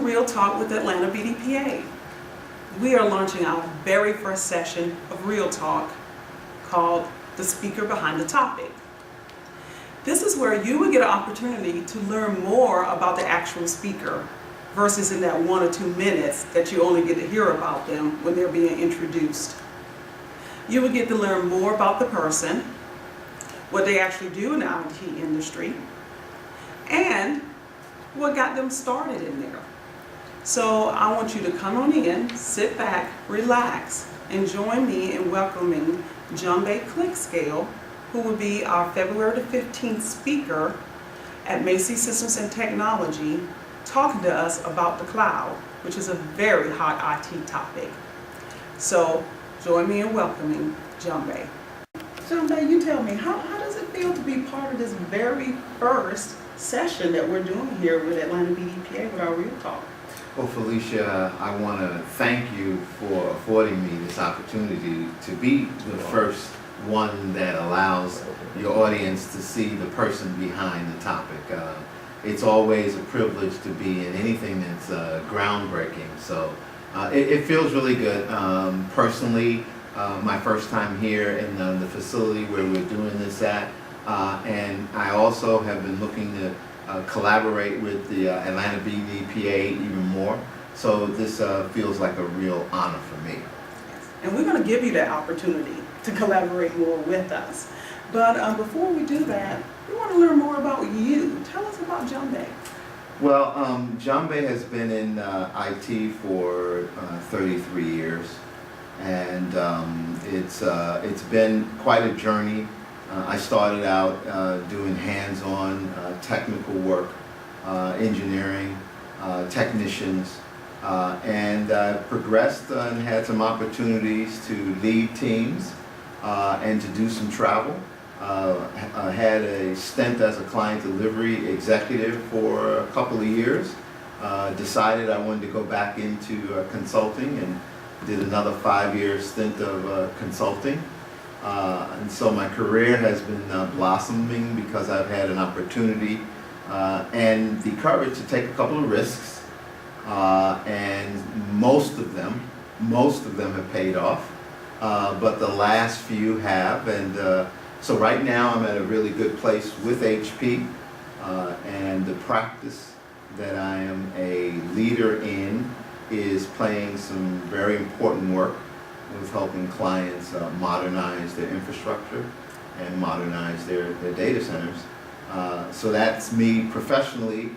Real Talk with Atlanta BDPA. We are launching our very first session of Real Talk called The Speaker Behind the Topic. This is where you will get an opportunity to learn more about the actual speaker versus in that 1 or 2 minutes that you only get to hear about them when they're being introduced. You will get to learn more about the person, what they actually do in the IT industry, and what got them started in there. So I want you to come on in, sit back, relax, and join me in welcoming Jambey Clinkscales, who will be our February the 15th speaker at Macy's Systems and Technology, talking to us about the cloud, which is a very hot IT topic. So join me in welcoming Jambey. Jambey, you tell me, how does it feel to be part of this very first session that we're doing here with Atlanta BDPA with our Real Talk? Well, Felicia, I want to thank you for affording me this opportunity to be the first one that allows your audience to see the person behind the topic. It's always a privilege to be in anything that's groundbreaking, so it feels really good. Personally, my first time here in the facility where we're doing this at, and I also have been looking to collaborate with the Atlanta BDPA even more. So this feels like a real honor for me. And we're going to give you that opportunity to collaborate more with us. But before we do that, we want to learn more about you. Tell us about Jambey. Well, Jambey has been in IT for 33 years, and it's been quite a journey. I started out doing hands-on technical work, engineering, technicians, and progressed and had some opportunities to lead teams and to do some travel. I had a stint as a client delivery executive for a couple of years. Decided I wanted to go back into consulting and did another 5-year stint of consulting. And so my career has been blossoming because I've had an opportunity and the courage to take a couple of risks, and most of them have paid off, but the last few have, and so right now I'm at a really good place with HP, and the practice that I am a leader in is playing some very important work with helping clients modernize their infrastructure and modernize their data centers. So that's me professionally.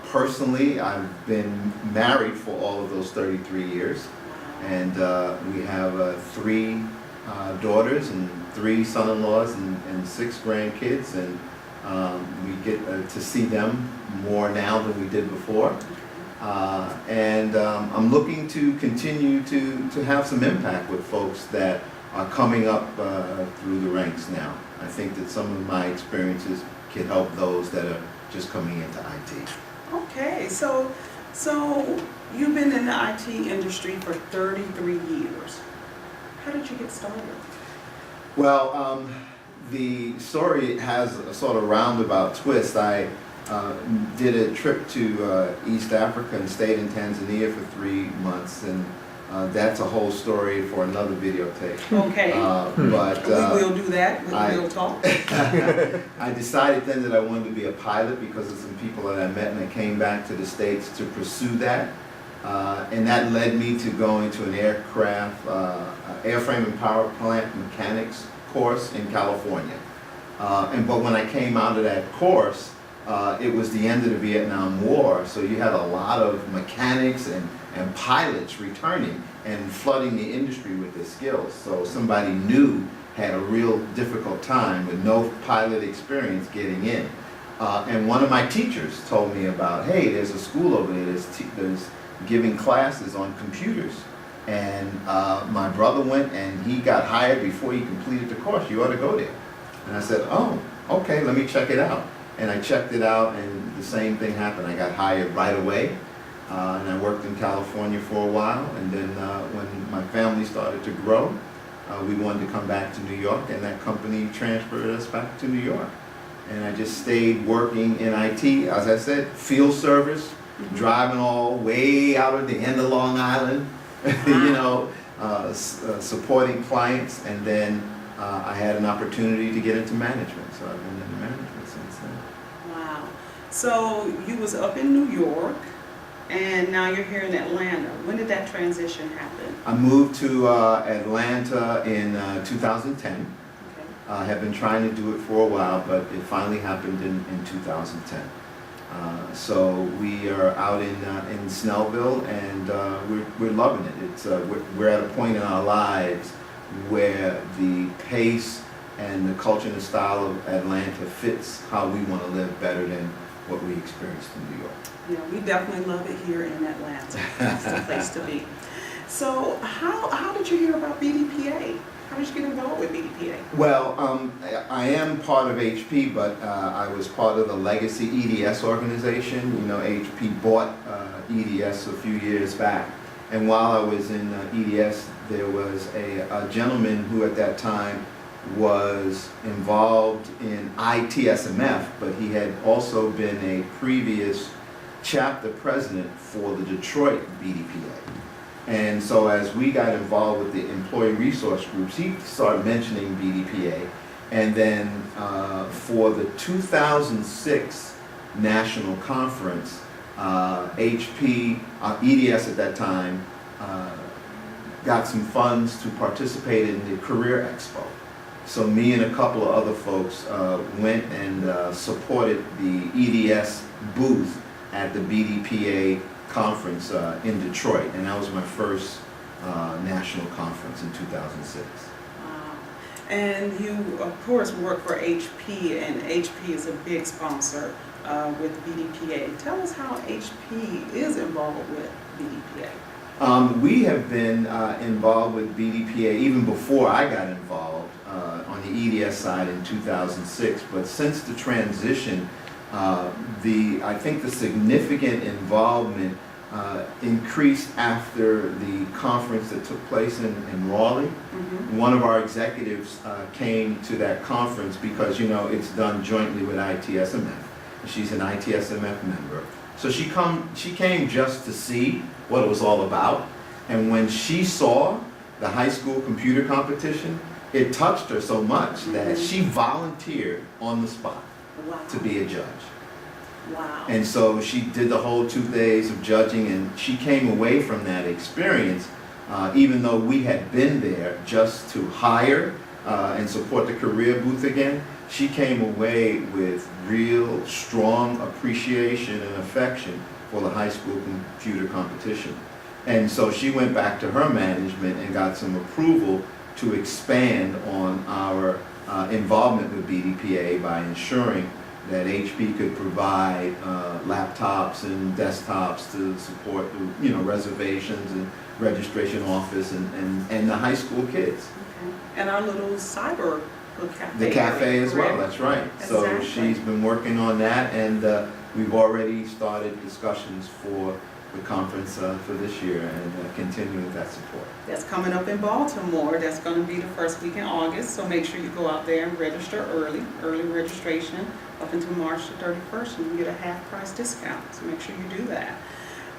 Personally, I've been married for all of those 33 years, and we have 3 daughters and 3 son-in-laws and 6 grandkids, and we get to see them more now than we did before. And I'm looking to continue to have some impact with folks that are coming up through the ranks now. I think that some of my experiences can help those that are just coming into IT. Okay, so you've been in the IT industry for 33 years. How did you get started? Well, the story has a sort of roundabout twist. I did a trip to East Africa and stayed in Tanzania for 3 months, and that's a whole story for another videotape. Okay, but we will do that with Real Talk. I decided then that I wanted to be a pilot because of some people that I met, and I came back to the States to pursue that. And that led me to going to an airframe and power plant mechanics course in California. But when I came out of that course, it was the end of the Vietnam War, so you had a lot of mechanics and pilots returning and flooding the industry with their skills. So somebody new had a real difficult time with no pilot experience getting in. And one of my teachers told me about, hey, there's a school over there that's giving classes on computers. And my brother went and he got hired before he completed the course. You ought to go there. And I said, oh, okay, let me check it out. And I checked it out, and the same thing happened. I got hired right away, and I worked in California for a while. And then when my family started to grow, we wanted to come back to New York, and that company transferred us back to New York. And I just stayed working in IT, as I said, field service, driving all way out at the end of Long Island, you know, supporting clients, and then I had an opportunity to get into management, so I've been in management since then. Wow. So you was up in New York, and now you're here in Atlanta. When did that transition happen? I moved to Atlanta in 2010. Okay. I have been trying to do it for a while, but it finally happened in 2010. So we are out in Snellville, and we're loving it. It's we're at a point in our lives where the pace and the culture and the style of Atlanta fits how we want to live better than what we experienced in New York. Yeah, we definitely love it here in Atlanta. It's the place to be. So how did you hear about BDPA? How did you get involved with BDPA? Well, I am part of HP, but I was part of the legacy EDS organization. You know, HP bought EDS a few years back. And while I was in EDS, there was a gentleman who at that time was involved in ITSMF, but he had also been a previous chapter president for the Detroit BDPA. And so as we got involved with the employee resource groups, he started mentioning BDPA. And then for the 2006 national conference, HP, EDS at that time, got some funds to participate in the Career Expo. So me and a couple of other folks went and supported the EDS booth at the BDPA conference in Detroit, and that was my first national conference in 2006. Wow. And you, of course, work for HP, and HP is a big sponsor with BDPA. Tell us how HP is involved with BDPA. We have been involved with BDPA even before I got involved on the EDS side in 2006, but since the transition, I think the significant involvement increased after the conference that took place in Raleigh. Mm-hmm. One of our executives came to that conference because, you know, it's done jointly with ITSMF. She's an ITSMF member. So she came just to see what it was all about. And when she saw the high school computer competition, it touched her so much that she volunteered on the spot. Wow. To be a judge. Wow. And so she did the whole 2 days of judging, and she came away from that experience, even though we had been there just to hire and support the career booth again, she came away with real strong appreciation and affection for the high school computer competition. And so she went back to her management and got some approval to expand on our involvement with BDPA by ensuring that HP could provide laptops and desktops to support the, you know, reservations and registration office and the high school kids. Okay. And our little cyber cafe. The cafe area, as well, correct? that's right. So Exactly. she's been working on that, and we've already started discussions for the conference for this year and continuing that support. That's coming up in Baltimore. That's going to be the first week in August, so make sure you go out there and register early registration up until March the 31st, and you get a half price discount, so make sure you do that.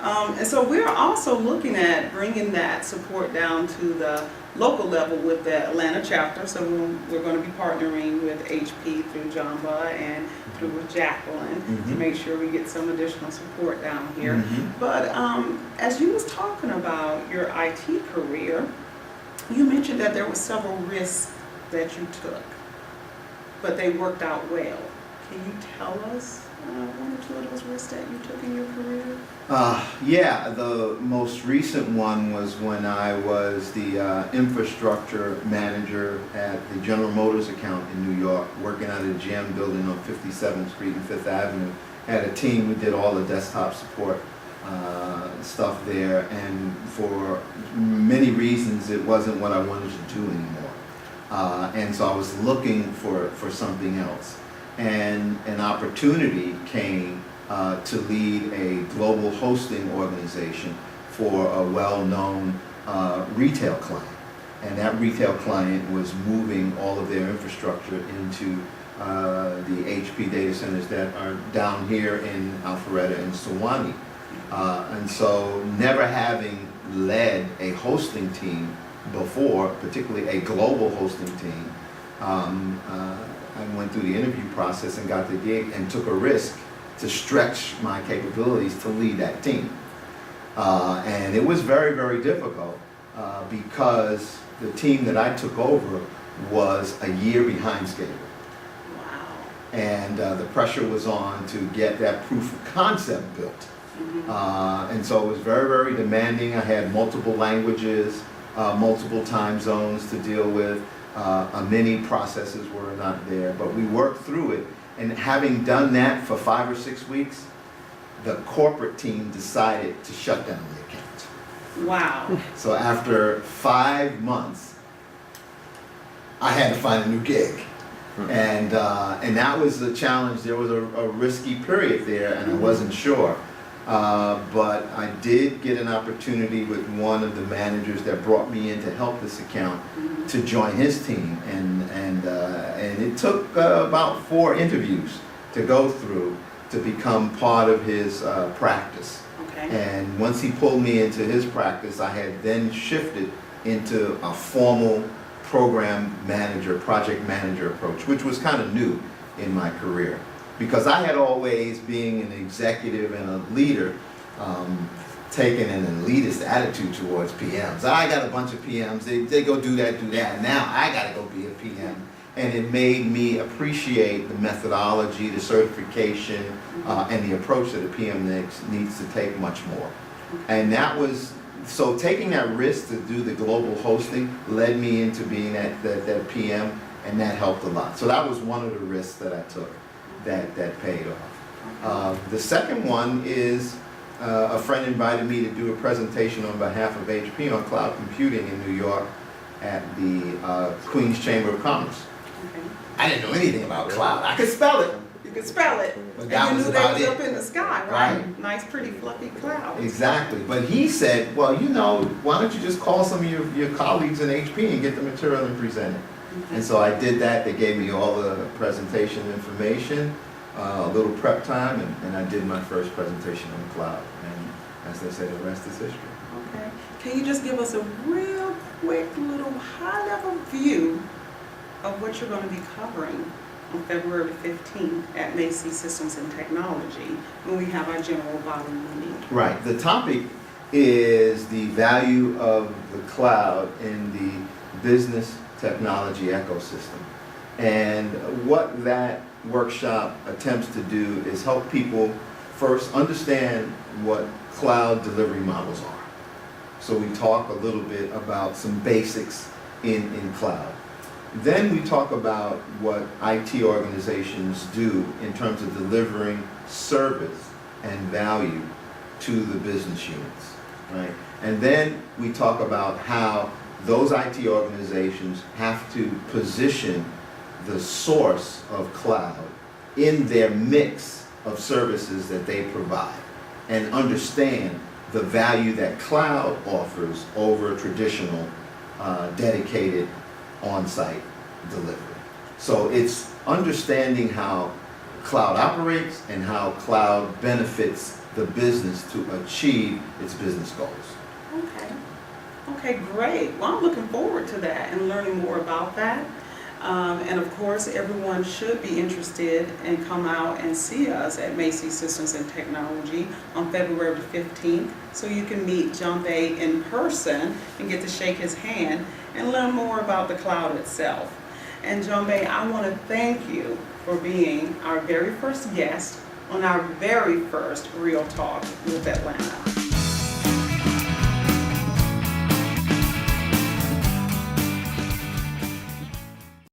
And so we're also looking at bringing that support down to the local level with the Atlanta chapter. So we're going to be partnering with HP through Jambey and through with Jacqueline to make sure we get some additional support down here. But as you was talking about your IT career, you mentioned that there were several risks that you took, but they worked out well. Can you tell us one or two of those risks that you took in your career? Yeah, the most recent one was when I was the infrastructure manager at the General Motors account in New York, working out of the GM building on 57th Street and 5th Avenue. Had a team who did all the desktop support stuff there, and for many reasons it wasn't what I wanted to do anymore. And so I was looking for something else. And an opportunity came to lead a global hosting organization for a well-known retail client. And that retail client was moving all of their infrastructure into the HP data centers that are down here in Alpharetta and Sewanee. And so never having led a hosting team before, particularly a global hosting team, I went through the interview process and got the gig and took a risk to stretch my capabilities to lead that team. And it was very, very difficult because the team that I took over was a year behind schedule. Wow. And the pressure was on to get that proof of concept built. And so it was very, very demanding. I had multiple languages, multiple time zones to deal with. Many processes were not there, but we worked through it. And having done that for 5 or 6 weeks, the corporate team decided to shut down the account. Wow. So after 5 months, I had to find a new gig. And that was the challenge. There was a risky period there, and I wasn't sure. But I did get an opportunity with one of the managers that brought me in to help this account to join his team, and it took about 4 interviews to go through to become part of his practice. Okay. And once he pulled me into his practice, I had then shifted into a formal program manager, project manager approach, which was kind of new in my career. Because I had always, being an executive and a leader, taken an elitist attitude towards PMs. I got a bunch of PMs, they go do that, and now I gotta go be a PM. And it made me appreciate the methodology, the certification, and the approach that a PM needs to take much more. And that was, so taking that risk to do the global hosting led me into being that PM, and that helped a lot. So that was one of the risks that I took that paid off. The second one is a friend invited me to do a presentation on behalf of HP on cloud computing in New York at the Queen's Chamber of Commerce. Okay. I didn't know anything about cloud. I could spell it. You could spell it. But that and you was knew about they was it. up in the sky, right? Right. Nice, pretty, fluffy clouds. Exactly. But he said, well, you know, why don't you just call some of your colleagues in HP and get the material and present it. And so I did that. They gave me all the presentation information, a little prep time, and I did my first presentation on the cloud. And as they say, the rest is history. Okay. Can you just give us a real quick little high-level view of what you're going to be covering on February 15th at Macy Systems and Technology when we have our general body meeting? Right. The topic is the value of the cloud in the business technology ecosystem. And what that workshop attempts to do is help people first understand what cloud delivery models are. So we talk a little bit about some basics in cloud. Then we talk about what IT organizations do in terms of delivering service and value to the business units, right? And then we talk about how those IT organizations have to position the source of cloud in their mix of services that they provide and understand the value that cloud offers over traditional dedicated on-site delivery. So it's understanding how cloud operates and how cloud benefits the business to achieve its business goals. Okay. Okay, great. Well, I'm looking forward to that and learning more about that. And of course, everyone should be interested and come out and see us at Macy Systems and Technology on February 15th so you can meet Jambey in person and get to shake his hand and learn more about the cloud itself. And Jambey, I want to thank you for being our very first guest on our very first Real Talk with Atlanta.